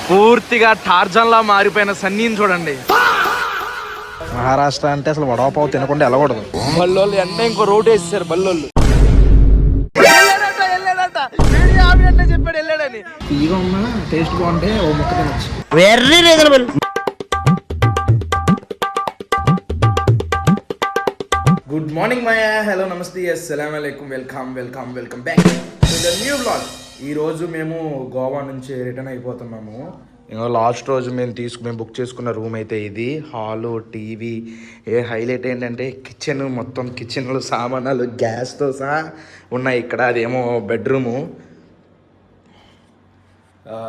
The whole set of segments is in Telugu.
పూర్తిగా టార్జన్ లా మారిపోయిన సన్నీని చూడండి. మహారాష్ట్ర అంటే అసలు వడపావు తినకుండా వెళ్ళకూడదు. బల్లోళ్ళు అంటే ఇంకో రోడ్ వేసేసారు బల్లోళ్ళు. చెప్పాడు వెళ్ళాడని. తీగా ఉన్నా టేస్ట్ బాగుంటే ఓ ముక్క తినచ్చు. Very reasonable. గుడ్ మార్నింగ్ మాయా, హలో నమస్తే, అస్సలాము అలైకుం, welcome back to the new vlog. ఈరోజు మేము గోవా నుంచి రిటర్న్ అయిపోతున్నాము. లాస్ట్ రోజు మేము బుక్ చేసుకున్న రూమ్ అయితే ఇది. హాలు, టీవీ, హైలైట్ ఏంటంటే కిచెన్, మొత్తం కిచెన్లో సామానాలు గ్యాస్తో సహా ఉన్నాయి ఇక్కడ. అదేమో బెడ్రూము.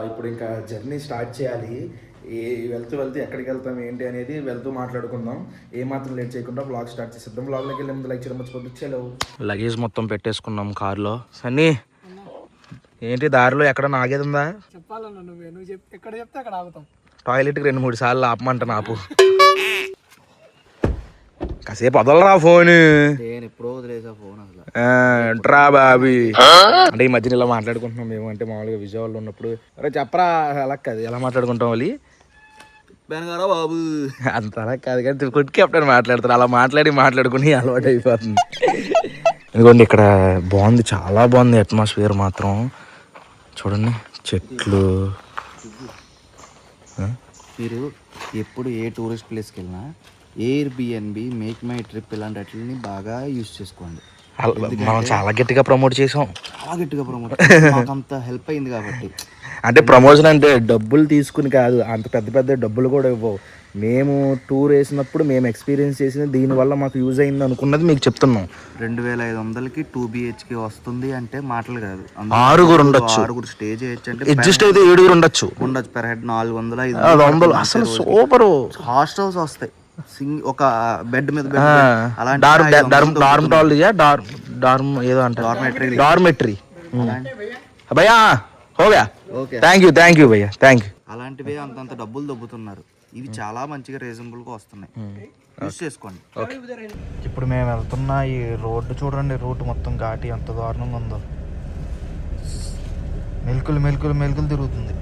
ఇప్పుడు ఇంకా జర్నీ స్టార్ట్ చేయాలి. వెళ్తూ ఎక్కడికి వెళ్తాం ఏంటి అనేది వెళ్తూ మాట్లాడుకుందాం. ఏమాత్రం లేట్ చేయకుండా వ్లాగ్ స్టార్ట్ చేసేద్దాం. వ్లాగ్లోకి వెళ్ళే ముందు లైక్ చేయడం మర్చిపోతే. లగేజ్ మొత్తం పెట్టేసుకున్నాం కార్లో. సన్నీ ఏంటి దారిలో ఎక్కడ ఆగేది ఉందా? చెప్పాలన్నా నువ్వు ఎక్కడ చెప్తే అక్కడ ఆగుతాం. టాయిలెట్కి 2-3 సార్లు ఆపమంట నాకు. కాసేపు వదలరా ఫోన్. ఎప్పుడో వదిలేసా ఫోన్ అసలు. ట్రా బాబీ అంటే ఈ మధ్యన ఇలా మాట్లాడుకుంటున్నాం మేము. అంటే మామూలుగా విజయవాడలో ఉన్నప్పుడు అరే చెప్పరా అలా కాదు, ఎలా మాట్లాడుకుంటాం వాళ్ళు బాబు అంత అలా కాదు. కానీ కొట్టుకి అప్పుడు మాట్లాడతారు. అలా మాట్లాడుకుని అలవాటు అయిపోతుంది. ఎందుకంటే ఇక్కడ బాగుంది, చాలా బాగుంది అట్మాస్ఫియర్ మాత్రం. చూడండి చెట్లు. మీరు ఎప్పుడు ఏ టూరిస్ట్ ప్లేస్కి వెళ్ళినా ఎయిర్బిఎన్బి, మేక్ మై ట్రిప్ ఇలాంటి వాటిని బాగా యూజ్ చేసుకోండి. మనం చాలా గట్టిగా ప్రమోట్ చేసాం. అంత హెల్ప్ అయింది కాబట్టి. అంటే ప్రమోషన్ అంటే డబ్బులు తీసుకుని కాదు, అంత పెద్ద డబ్బులు కూడా ఇవ్వవు. మేము టూర్ వేసినప్పుడు మేము ఎక్స్పీరియన్స్ చేసిన దీనివల్ల మాకు యూజ్ అయింది అనుకున్నది మీకు చెప్తున్నాం. 2500కి 2 BHK వస్తుంది అంటే మాటలు కాదు. 6 స్టే చేయొచ్చు అంటే అడ్జస్ట్ అయితే 7 ఉండొచ్చు పెర్ హెడ్ 400 500 అసలు సూపర్. హాస్టల్స్ వస్తాయి ఒక బెడ్ మీద డార్మెటరీ భయ్యా హోగా. థ్యాంక్ యూ భయ్యా, థ్యాంక్ యూ. అలాంటివి అంతంత డబ్బులు దొబ్బుతున్నారు. ఇవి చాలా మంచిగా రీజనబుల్ గా వస్తున్నాయి, యూస్ చేసుకోండి. ఇప్పుడు మేము వెళ్తున్న ఈ రోడ్డు చూడండి, రూట్ మొత్తం ఘాటి ఎంత దారుణంగా ఉందో. మెలుకులు తిరుగుతుంది.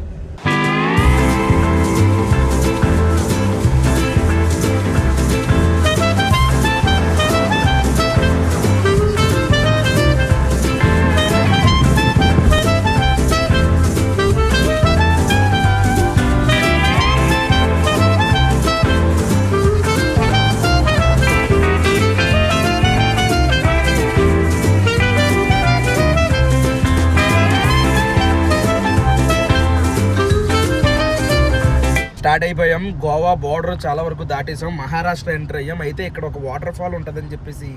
స్టార్ట్ అయిపోయాం. గోవా బోర్డర్ చాలా వరకు దాటేసాం, మహారాష్ట్ర ఎంటర్ అయ్యాం. అయితే ఇక్కడ ఒక వాటర్ ఫాల్ ఉంటుందని చెప్పేసి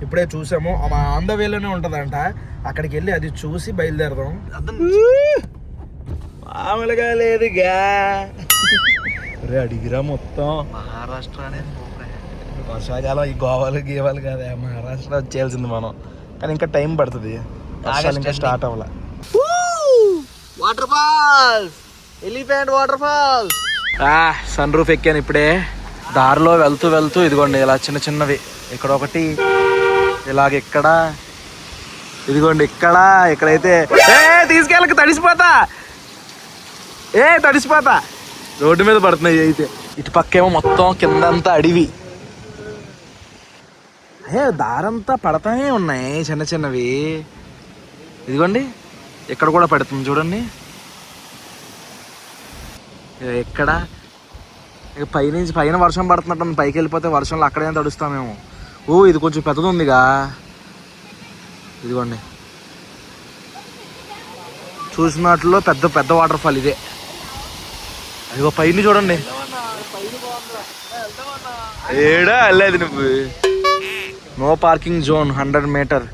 ఇప్పుడే చూసాము. మా ఆన్ ద వేలోనే ఉంటుందంట. అక్కడికి వెళ్ళి అది చూసి బయలుదేరదాం. మామూలుగా లేదుగా అడిగిరా మొత్తం మహారాష్ట్ర అనేది వర్షాకాలం. ఈ గోవాలు కదా, మహారాష్ట్ర వచ్చేయాల్సింది మనం. కానీ ఇంకా టైం పడుతుంది, ఇంకా స్టార్ట్ అవ్వాల. Water falls, elephant water falls. Sun roof ఎక్కాను ఇప్పుడే. దారిలో వెళ్తూ ఇదిగోండి ఇలా చిన్నవి ఇక్కడ ఒకటి, ఇలాగ ఇక్కడ, ఇదిగోండి ఇక్కడైతే తీసుకెళ్ళక తడిసిపోతా రోడ్డు మీద పడుతున్నాయి. అయితే ఇటు పక్కేమో మొత్తం కిందంతా అడవి. దారంతా పడతానే ఉన్నాయి చిన్నవి. ఇదిగోండి ఇక్కడ కూడా పడుతుంది చూడండి. ఎక్కడ ఇక పైన వర్షం పడుతున్నట్టు, పైకి వెళ్ళిపోతే వర్షంలో అక్కడేం తడుస్తామేమో. ఇది కొంచెం పెద్దది ఉందిగా. ఇదిగోండి చూసినట్లో పెద్ద వాటర్ ఫాల్ ఇదే. అదిగో పైన చూడండి. ఏడా వెళ్ళలేదు నువ్వు. No parking zone 100 metre.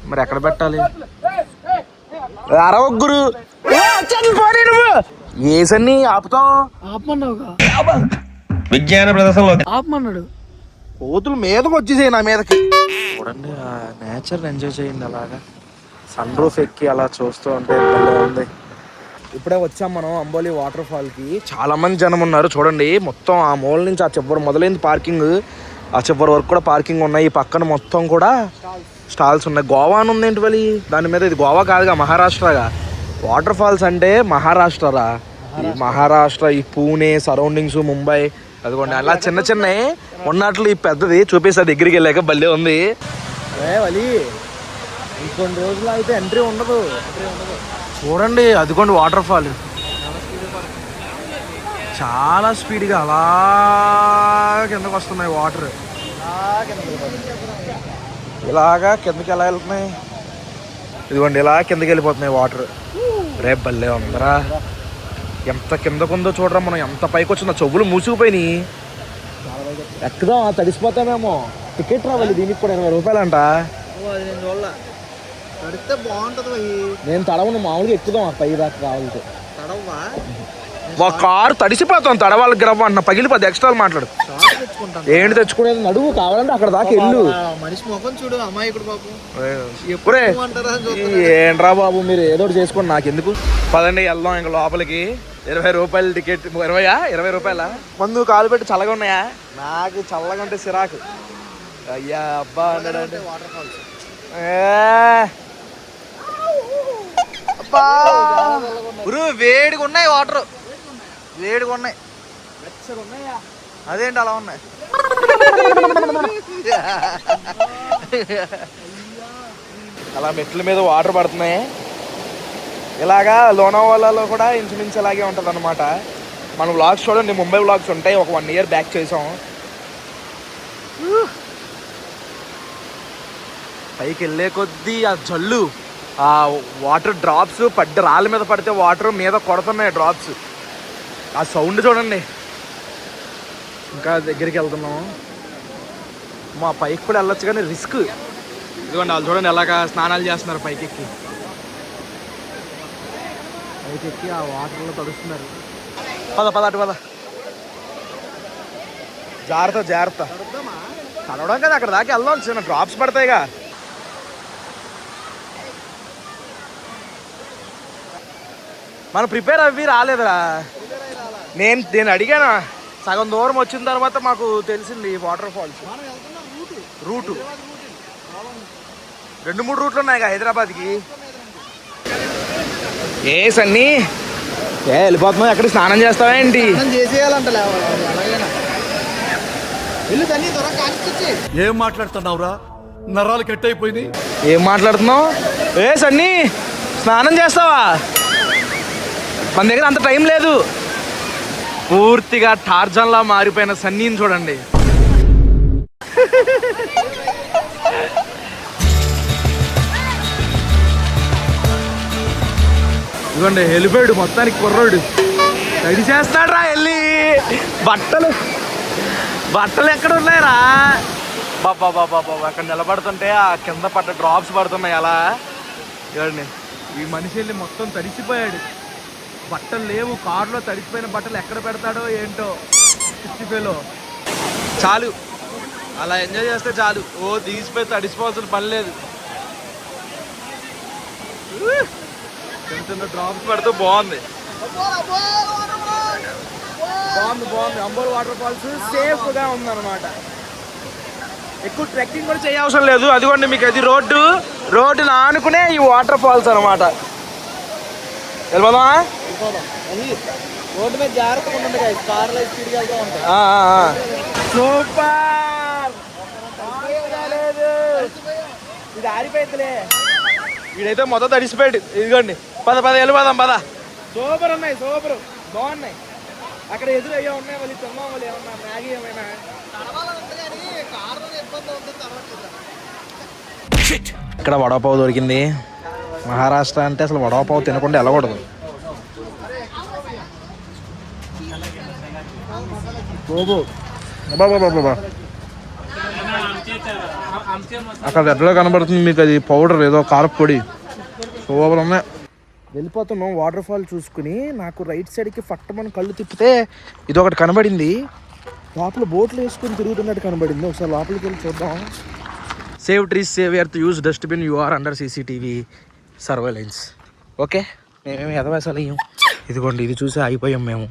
మరి ఎక్కడ పెట్టాలి? అరవగ్గురు ఏసన్ని ఆపుతాం. విజ్ఞాన ప్రదర్శనలో ఆపమన్నాడు. కోతులు మీదకి వచ్చేసాయి నా మీదకి. చూడండి ఆ నేచర్ ఎంజాయ్ చేయండి. అలాగా సన్ రూఫ్ ఎక్కి అలా చూస్తూ ఉంటే ఉంది. ఇప్పుడే వచ్చాం మనం అంబోలి వాటర్ ఫాల్ కి. చాలా మంది జనం ఉన్నారు చూడండి. మొత్తం ఆ మూల నుంచి ఆ చివరి మొదలైంది పార్కింగ్, ఆ చివరి వరకు కూడా పార్కింగ్ ఉన్నాయి. ఈ పక్కన మొత్తం కూడా స్టాల్స్ ఉన్నాయి. గోవా అని ఉందేంటి వలి దాని మీద? ఇది గోవా కాదుగా, మహారాష్ట్రగా. వాటర్ ఫాల్స్ అంటే మహారాష్ట్రరా. ఈ మహారాష్ట్ర, ఈ పూణే సరౌండింగ్స్, ముంబై, అదిగోండి అలా చిన్న చిన్నవి ఉన్నట్లు ఈ పెద్దది చూపిస్తా దగ్గరికి వెళ్ళాక భలే ఉంది. ఇంకొన్ని రోజులు అయితే ఎంట్రీ ఉండదు. చూడండి అదిగోండి వాటర్ ఫాల్ చాలా స్పీడ్గా అలా కిందకు వస్తున్నాయి వాటర్. ఇలాగా కిందకి ఎలా వెళ్తున్నాయి, ఇదిగోండి ఇలా కిందకి వెళ్ళిపోతున్నాయి వాటర్. రేపు భలే ఉందరా. ఎంత కిందకుందో చూడరా, మనం ఎంత పైకి వచ్చిందో. చెవులు మూసుకుపోయినాయి. ఎక్కుదాం తడిసిపోతామేమో. టికెట్ రావాలి దీనికి కూడా 20 రూపాయలంట. నేను తడవను, మామూలుగా ఎక్కుదాం పై దాకా కావాలంటే. మా కారు తడిసిపోతాం, తడవాలి గ్రవ్వ అంటున్నా, పగిలిపోద్ది. ఎక్స్ట్రా మాట్లాడు. ఏంటి తెచ్చుకునేది, నడువు కావాలంటే అక్కడ దాకా వెళ్ళు. మనిషి ముఖం చూడు, అమ్మాయికుడు బాబు. ఏంట్రా బాబు మీరు ఏదో ఒకటి చేసుకోండి, నాకు ఎందుకు. పదండి వెళ్దాం ఇంక లోపలికి. 20 రూపాయలు టికెట్. 20 రూపాయల మందు కాలు పెట్టి చల్లగా ఉన్నాయా? నాకు చల్లగా అంటే సిరాకు. అయ్యా అబ్బా అన్నాడంటే వేడిగా ఉన్నాయి వాటర్, వేడిగా ఉన్నాయి. అదేంటి అలా ఉన్నాయి? అలా మెట్ల మీద వాటర్ పడుతున్నాయి. ఇలాగా లోనావాలాలో కూడా ఇంచుమించు ఇలాగే ఉంటుంది అనమాట. మన వ్లాగ్స్ చూడండి, ముంబై వ్లాగ్స్ ఉంటాయి, ఒక 1 year బ్యాక్ చేసాం. పైకి వెళ్ళే కొద్దీ ఆ జల్లు, ఆ వాటర్ డ్రాప్స్ రాళ్ళ మీద పడితే వాటర్ మీద కొడుతున్నాయి డ్రాప్స్. ఆ సౌండ్ చూడండి. ఇంకా దగ్గరికి వెళ్తున్నాము. మా పైకి కూడా వెళ్ళొచ్చు కానీ రిస్క్. ఇదిగోండి వాళ్ళు చూడండి ఎలాగా స్నానాలు చేస్తున్నారు పైకెక్కి. పైకెక్కి ఆ వాటర్లో తడుస్తున్నారు. పద అటు పద. జాగ్రత్త తడవడం కదా, అక్కడ దాకా వెళ్దాం. చిన్న డ్రాప్స్ పడతాయిగా. మనం ప్రిపేర్ అవి రాలేదురా. నేను అడిగాను. సగం దూరం వచ్చిన తర్వాత మాకు తెలిసింది వాటర్ ఫాల్స్ రూటు. 2-3 రూట్లు ఉన్నాయి హైదరాబాద్కి. ఏ సన్నీ వెళ్ళిపోతున్నావు, ఎక్కడ స్నానం చేస్తావా ఏంటి? చేసేయాలంట. ఏం మాట్లాడుతున్నావురా? నరాలు కట్ అయిపోయింది. ఏం మాట్లాడుతున్నావు? ఏ సన్నీ స్నానం చేస్తావా? మన దగ్గర అంత టైం లేదు. పూర్తిగా టార్జన్లా మారిపోయిన సన్నీని చూడండి. ఇదిగోండి వెళ్ళిపోయాడు మొత్తానికి కుర్రోడు. తడి చేస్తాడు రా వెళ్ళి. బట్టలు ఎక్కడ ఉన్నాయిరా బాబా. అక్కడ నిలబడుతుంటే ఆ కింద పడ్డ డ్రాప్స్ పడుతున్నాయి అలా. చూడండి ఈ మనిషి వెళ్ళి మొత్తం తడిసిపోయాడు. బట్టలు లేవు కారులో. తడిసిపోయిన బట్టలు ఎక్కడ పెడతాడో ఏంటో. 60 చాలు, అలా ఎంజాయ్ చేస్తే చాలు. తీసిపోయి తడిసిపోవాల్సిన పని లేదు. చిన్న డ్రాప్స్ పెడితే బాగుంది. అంబోర్ వాటర్ ఫాల్స్ సేఫ్గా ఉందన్నమాట. ఎక్కువ ట్రెక్కింగ్ కూడా చేయ అవసరం లేదు. అదిగోండి మీకు అది రోడ్డును ఆనుకునే ఈ వాటర్ ఫాల్స్ అనమాట. వెళ్ళిపోదామా? రోడ్డు మీద జాగ్రత్తగా ఉంటుంది, కార్లో స్పీడ్గా వెళ్తూ ఉంటాయి. సూపర్. ఇది ఆరిపోయిందిలే. వీడైతే మొత్తం తడిసిపోయాడు. ఇదిగోండి పద వెళ్ళిపోదాం పద. సూపర్ ఉన్నాయి, సూపర్ బాగున్నాయి. అక్కడ ఎదురు అయ్యా ఉన్నాయి. వాళ్ళు తిన్నాం, వాళ్ళు ఏమన్నా మ్యాగీ ఏమైనా. ఇక్కడ వడపావు దొరికింది. మహారాష్ట్ర అంటే అసలు వడపావు తినకుండా వెళ్ళకూడదు. అక్కడ ఎట్లా కనబడుతుంది మీకు అది పౌడర్, ఏదో కారపొడి. సూపర్ ఉన్నాయి. వెళ్ళిపోతున్నాం వాటర్ ఫాల్ చూసుకుని. నాకు రైట్ సైడ్కి ఫట్టమని కళ్ళు తిప్పితే ఇది ఒకటి కనబడింది. లోపల బోట్లు వేసుకుని తిరుగుతున్నట్టు కనబడింది. ఒకసారి లోపలికి వెళ్ళి చూద్దాం. Save trees, save earth, use dustbin, you are under CCTV surveillance. Okay మేమేమి ఎదవేసాలి. ఇదిగోండి ఇది చూసి అయిపోయాం మేము.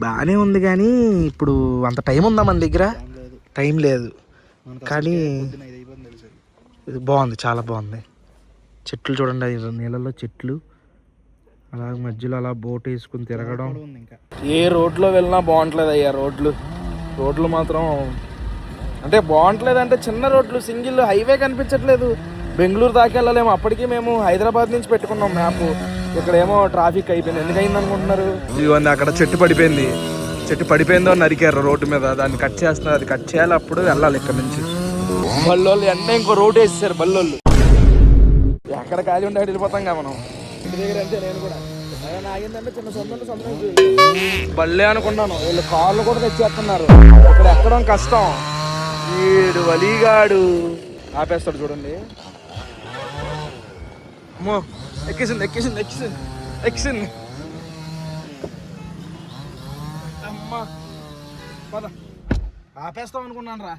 బాగానే ఉంది కానీ ఇప్పుడు అంత టైం ఉందా మన దగ్గర? టైం లేదు కానీ ఇది బాగుంది, చాలా బాగుంది. చెట్లు చూడండి, నీళ్ళల్లో చెట్లు అలా మధ్యలో అలా బోట్ వేసుకుని తిరగడం. ఇంకా ఏ రోడ్లో వెళ్ళినా బాగుంటలేదు అయ్యా. రోడ్లు మాత్రం అంటే బాగుంటలేదు అంటే చిన్న రోడ్లు, సింగిల్ హైవే కనిపించట్లేదు. బెంగళూరు దాకా వెళ్ళలేము. అప్పటికి మేము హైదరాబాద్ నుంచి పెట్టుకున్నాం మ్యాప్. ఇక్కడేమో ట్రాఫిక్ అయిపోయింది. ఎందుకైంది అనుకుంటున్నారు? ఇదిగోండి అక్కడ చెట్టు పడిపోయింది. చెట్టు పడిపోయిందో నరికారు రోడ్డు మీద. దాన్ని కట్ చేస్తున్నారు. అది కట్ చేయాలి, అప్పుడు వెళ్ళాలి ఇక్కడ నుంచి. బల్లోళ్ళు ఎండ ఇంకో రోడ్ వేసేసారు బల్లోళ్ళు. ఎక్కడ ఖాళీ ఉంటే వెళ్ళిపోతాం కదా మనం. ఇంటి దగ్గర అంతే. నేను కూడా ఆగిందంటే చిన్న సొంత బల్లే అనుకున్నాను. వీళ్ళు కార్లు కూడా తెచ్చేస్తున్నారు. ఇక్కడ ఎక్కడం కష్టం. వీడు వలీగాడు ఆపేస్తాడు చూడండి. అమ్మో ఎక్కిసింది. అమ్మా పద. ఆపేస్తాం అనుకున్నాను రా.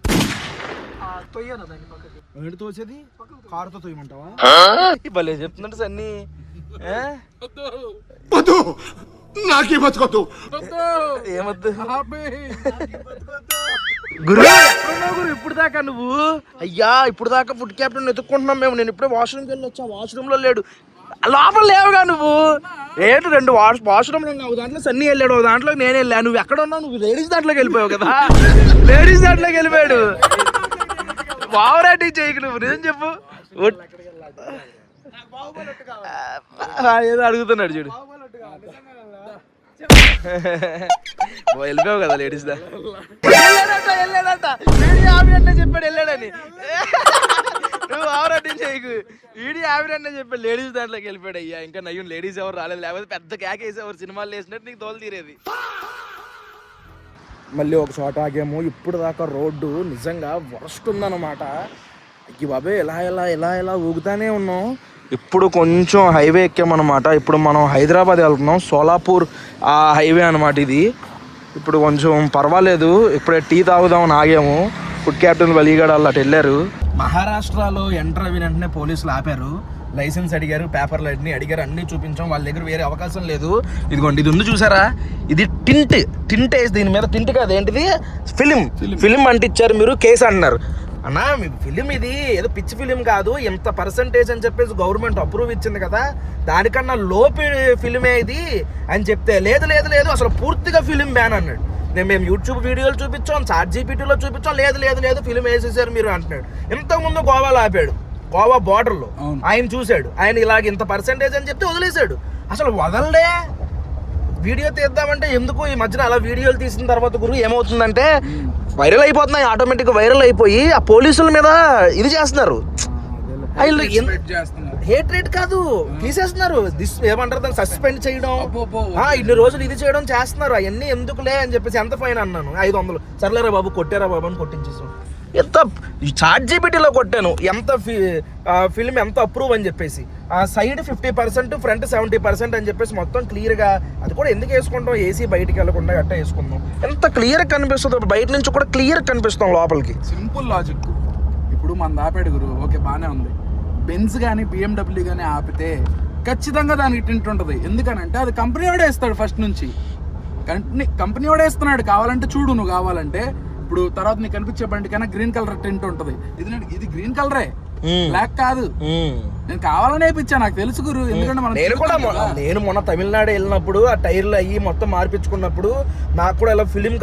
తొయ్యాను దాన్ని పక్కకి. ఏంటి తోసేది? కారుతో తొయ్యమంటావా? భలే చెప్తున్నాడు సన్నీ. ఏమొద్దు గురు. ఎక్కడున్నావు గురు ఇప్పుడు దాకా నువ్వు? అయ్యా ఇప్పుడు దాకా ఫుడ్ క్యాప్టెన్ ఎత్తుక్కుంటున్నాం మేము. నేను ఇప్పుడే వాష్రూమ్కి వెళ్ళి వచ్చా. వాష్రూమ్లో లేడు. లోపల లేవుగా నువ్వు. ఏంటి 2 వాష్రూమ్లు ఉన్నావు. దాంట్లో సన్నీ వెళ్ళాడు, దాంట్లో నేను వెళ్ళాను. నువ్వు ఎక్కడ ఉన్నావు? నువ్వు లేడీస్ దాంట్లోకి వెళ్ళిపోయావు కదా. లేడీస్ దాంట్లోకి వెళ్ళిపోయాడు. బావరాటి చేయకు నువ్వు. నిజం చెప్పు. ఏదో అడుగుతున్నాడు చూడు. వెళ్ళిపోయావు కదా లేడీస్ దా. వెళ్ళాడంట చెప్పాడు వెళ్ళాడని. నువ్వు ఆవరాటి చేయకు. వీడియో ఆవిడన్నా చెప్పాడు లేడీస్ దాంట్లోకి వెళ్ళిపోయాడు. అయ్యా ఇంకా నయ్యం లేడీస్ ఎవరు రాలేదు. లేకపోతే పెద్ద క్యాక్ వేసేవారు. సినిమాలు వేసినట్టు నీకు తోలు తీరేది. మళ్ళీ ఒక చోట ఆగాము. ఇప్పుడు దాకా రోడ్డు నిజంగా వరస్ట్ ఉందన్నమాట. ఈ బాబాయ్ ఎలా ఊగుతానే ఉన్నాం. ఇప్పుడు కొంచెం హైవే ఎక్కామన్నమాట. ఇప్పుడు మనం హైదరాబాద్ వెళ్తున్నాం. సోలాపూర్ ఆ హైవే అనమాట ఇది. ఇప్పుడు కొంచెం పర్వాలేదు. ఇప్పుడే టీ తాగుదామని ఆగాము. ఫుడ్ క్యాప్టెన్ వలీగాడు వాళ్ళు అటు వెళ్ళారు. మహారాష్ట్రలో ఎంటర్ అయిన వెంటనే పోలీసులు ఆపారు. లైసెన్స్ అడిగారు, పేపర్లు అన్ని అడిగారు. అన్నీ చూపించాం. వాళ్ళ దగ్గర వేరే అవకాశం లేదు. ఇదిగోండి ఇది ఉంది చూసారా? ఇది టింట్ వేసి దీని మీద టింట్ కాదు ఏంటిది ఫిలిం అంటించారు. మీరు కేసు అంటున్నారు అన్నా. మీ ఫిలిం ఇది ఏదో పిచ్చి ఫిలిం కాదు. ఎంత పర్సంటేజ్ అని చెప్పేసి గవర్నమెంట్ అప్రూవ్ ఇచ్చింది కదా. దానికన్నా లోపి ఫిలిమే ఇది అని చెప్తే లేదు అసలు పూర్తిగా ఫిలిం బ్యాన్ అన్నాడు. మేము యూట్యూబ్ వీడియోలు చూపించాం, ChatGPTలో చూపించాం. లేదు ఫిలిం వేసేసారు మీరు అంటున్నాడు. ఇంతకుముందు గోవాలో ఆపాడు. గోవా బార్డర్లో ఆయన చూశాడు. ఆయన ఇలాగ ఇంత పర్సంటేజ్ అని చెప్తే వదిలేశాడు. అసలు వదలడే. వీడియో తీద్దామంటే ఎందుకు ఈ మధ్యన అలా వీడియోలు తీసిన తర్వాత గురు ఏమవుతుందంటే వైరల్ అయిపోతున్నాయి. ఆటోమేటిక్గా వైరల్ అయిపోయి ఆ పోలీసుల మీద ఇది చేస్తున్నారు. హేట్ రేట్ కాదు తీసేస్తున్నారు. ఏమంటారు దాన్ని సస్పెండ్ చేయడం, ఇన్ని రోజులు ఇది చేయడం చేస్తున్నారు. అవన్నీ ఎందుకులే అని చెప్పేసి ఎంత ఫైన్ అన్నాను. 500. సర్లేరా బాబు కొట్టారా బాబు అని కొట్టించేసాం. ఎంత ChatGPTలో కొట్టాను ఎంత ఫిల్మ్ ఎంత అప్రూవ్ అని చెప్పేసి. ఆ సైడ్ 50%, ఫ్రంట్ 70% అని చెప్పేసి మొత్తం క్లియర్గా. అది కూడా ఎందుకు వేసుకుంటాం? ఏసీ బయటికి వెళ్ళకుండా గట్ట వేసుకుందాం. ఎంత క్లియర్గా కనిపిస్తుంది. బయట నుంచి కూడా క్లియర్గా కనిపిస్తాం లోపలికి. Simple logic. ఇప్పుడు మన ఆపాడు గురు, ఓకే బాగానే ఉంది. బెంజ్ కానీ BMW కానీ ఆపితే ఖచ్చితంగా దానికి టింట్ ఉంటుంది. ఎందుకనంటే అది కంపెనీ వాడే వేస్తాడు ఫస్ట్ నుంచి. కంపెనీ వాడే వేస్తున్నాడు. కావాలంటే చూడు, నువ్వు కావాలంటే ఇప్పుడు తర్వాత నీకు కనిపించే బండి కన్నా గ్రీన్ కలర్ టింట్ ఉంటుంది. ఇది గ్రీన్ కలరే, బ్లాక్ కాదు. నేను కావాలనే ఇప్పించా, నాకు తెలుసు గురు. ఎందుకంటే నేను మొన్న తమిళనాడు వెళ్ళినప్పుడు ఆ టైర్లు అయ్యి మొత్తం మార్పించుకున్నప్పుడు నాకు కూడా ఇలా ఫిలిం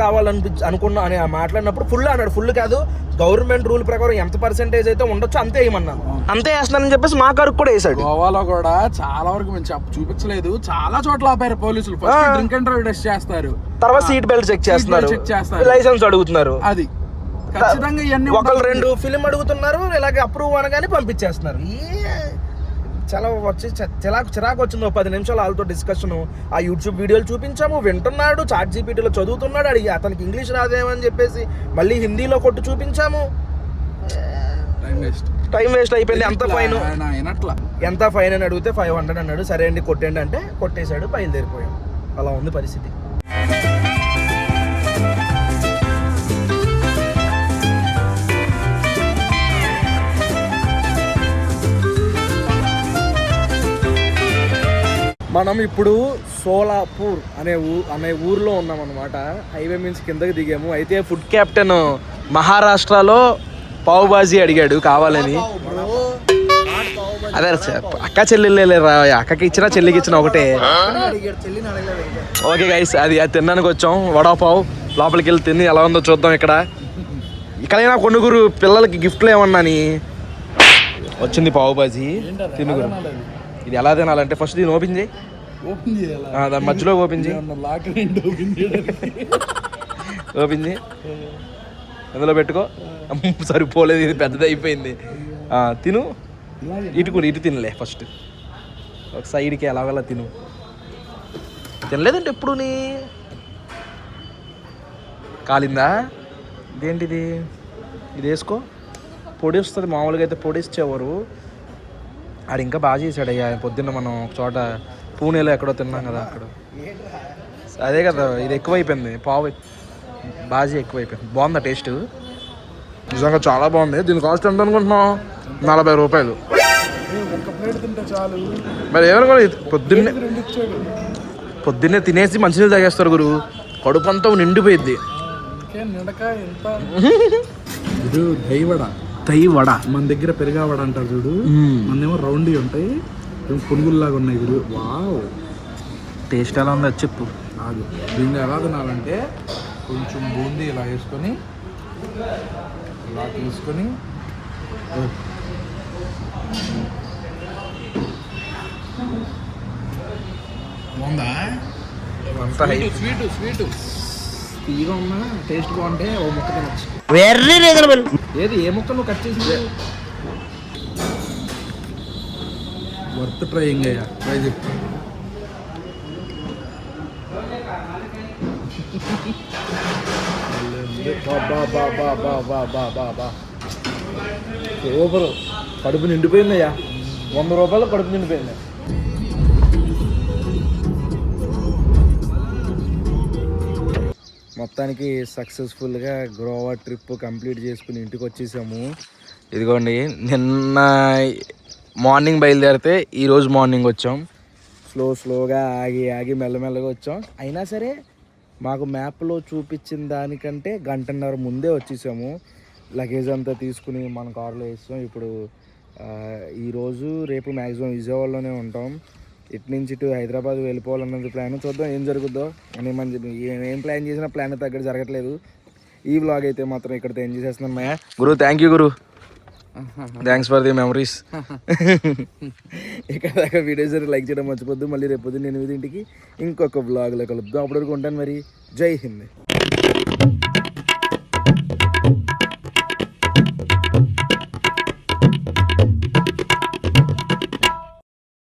అనుకున్నా అని మాట్లాడినప్పుడు ఫుల్ అన్నాడు. ఫుల్ కాదు, గవర్నమెంట్ రూల్ ప్రకారం ఎంత పర్సెంటేజ్ అయితే ఉండొచ్చు అంతే వేయమన్నాను. అంతే వేస్తున్నానని చెప్పేసి మా కారు కూడా వేసాడు. గోవాలో కూడా చాలా వరకు మేము చూపించలేదు. చాలా చోట్ల ఆపారు పోలీసులు. First drink and drive test చేస్తారు, తర్వాత సీట్ బెల్ట్ చెక్ చేస్తున్నారు, లైసెన్స్ అడుగుతున్నారు. అది ఖచ్చితంగా ఇవన్నీ 1-2 ఫిలిం అడుగుతున్నారు. ఇలాగే అప్రూవ్ అనగానే పంపించేస్తున్నారు. చాలా వచ్చి చిరాకు వచ్చింది. 10 నిమిషాలు వాళ్ళతో డిస్కషన్. ఆ యూట్యూబ్ వీడియోలు చూపించాము, వింటున్నాడు. ChatGPTలో చదువుతున్నాడు. అతనికి ఇంగ్లీష్ రాదేమని చెప్పేసి మళ్ళీ హిందీలో కొట్టు చూపించాము. టైం వేస్ట్ అయిపోయింది. ఎంత ఫైన్ అని అడిగితే 500 అన్నాడు. సరే అండి కొట్టండి అంటే కొట్టేశాడు. బయలుదేరిపోయాం. అలా ఉంది పరిస్థితి. మనం ఇప్పుడు సోలాపూర్ అనే ఊర్లో ఉన్నాం అనమాట. హైవే మీన్స్ కిందకి దిగాము. అయితే ఫుడ్ క్యాప్టెన్ మహారాష్ట్రలో పావు బాజీ అడిగాడు కావాలని. అదే అక్క చెల్లెళ్ళే రా, అక్కకి ఇచ్చినా చెల్లికి ఇచ్చినా ఒకటే. ఓకే గైస్, అది తినడానికి వచ్చాం. వడాపావ్ లోపలికి వెళ్ళి తిని ఎలా ఉందో చూద్దాం. ఇక్కడైనా కొనుగురు పిల్లలకి గిఫ్ట్లు ఏమన్నాని వచ్చింది పావు బాజీ తినుగురు. ఇది ఎలా తినాలంటే ఫస్ట్ దీన్ని ఓపెన్ చేయి, ఓపెన్ చేయాలి, దాని మధ్యలో ఓపెన్ చేయి, ఓపెన్ చేయి, అందులో పెట్టుకో. సరిపోలేదు, ఇది పెద్దది అయిపోయింది. తిను, ఇటు తినలే ఫస్ట్ ఒక సైడ్కి ఎలాగలా తిను. తినలేదంటే ఎప్పుడు నీ కాలిందా ఇదేంటిది? ఇది వేసుకో, పొడి వస్తుంది. మామూలుగా అయితే పొడి ఇచ్చేవారు, ఆడు ఇంకా బాగా చేశాడు అయ్యా. పొద్దున్న మనం ఒక చోట పూణేలో ఎక్కడో తిన్నాం కదా, అక్కడ అదే కదా. ఇది ఎక్కువైపోయింది, పావు బాజీ ఎక్కువైపోయింది. బాగుందా టేస్ట్? నిజంగా చాలా బాగుంది. దీని కాస్ట్ ఎంత అనుకుంటున్నాం? 40 రూపాయలు. మరి ఏమనుకో, పొద్దున్నే తినేసి మంచినీళ్ళు తాగేస్తారు గురు, కడుపు అంతా నిండిపోయిద్ది. దహివడ మన దగ్గర పెరుగావడ అంటారు చూడు, మనదేమో రౌండ్ ఉంటాయి, పునుగుల్లాగా ఉన్నాయి గురు. వావ్, టేస్ట్ ఎలా ఉందో చెప్పు. కాదు, దీన్ని ఎలా తినాలంటే కొంచెం బూందీ ఇలా వేసుకొని ఇలా తీసుకొని బాగుందా? స్వీట్ తీగా ఉన్నా టేస్ట్ బాగుంటే ఓ ముక్క తినచ్చు. Very reasonable. ఏది ఏ ముక్క నువ్వు కట్ చేసి వర్త్ ట్రైయింగ్ అయ్యా, ట్రై చెప్పు. సూపర్, కడుపు నిండిపోయిందయ్యా. 100 రూపాయలు కడుపు నిండిపోయింది. మొత్తానికి సక్సెస్ఫుల్గా గోవా ట్రిప్ కంప్లీట్ చేసుకుని ఇంటికి వచ్చేసాము. ఇదిగోండి, నిన్న మార్నింగ్ బయలుదేరితే ఈరోజు మార్నింగ్ వచ్చాం. స్లోగా ఆగి మెల్లమెల్లగా వచ్చాం. అయినా సరే మాకు మ్యాప్లో చూపించిన దానికంటే 1.5 గంట ముందే వచ్చేసాము. లగేజ్ అంతా తీసుకుని మన కార్లో వేస్తాం. ఇప్పుడు ఈరోజు రేపు మ్యాక్సిమం విజయవాడలోనే ఉంటాం. ఇటు నుంచి ఇటు హైదరాబాద్ వెళ్ళిపోవాలన్నది ప్లాన్. చూద్దాం ఏం జరుగుద్దో అని. ఏం ప్లాన్ చేసినా ప్లాన్ తగ్గట్టు జరగట్లేదు. ఈ వ్లాగ్ అయితే మాత్రం ఇక్కడితో ఎంజాయ్ చేస్తున్నాను. మాయా గురు, థ్యాంక్ యూ గురు, థ్యాంక్స్ ఫర్ ది మెమరీస్. ఇక్కడ దాకా వీడియోస్ లైక్ చేయడం మర్చిపోద్దు. మళ్ళీ రేపు పొద్దున్న 8 గంటలకి ఇంకొక వ్లాగ్లో కలుద్దాం. అప్పటివరకు ఉంటాను మరి. జై హింద్.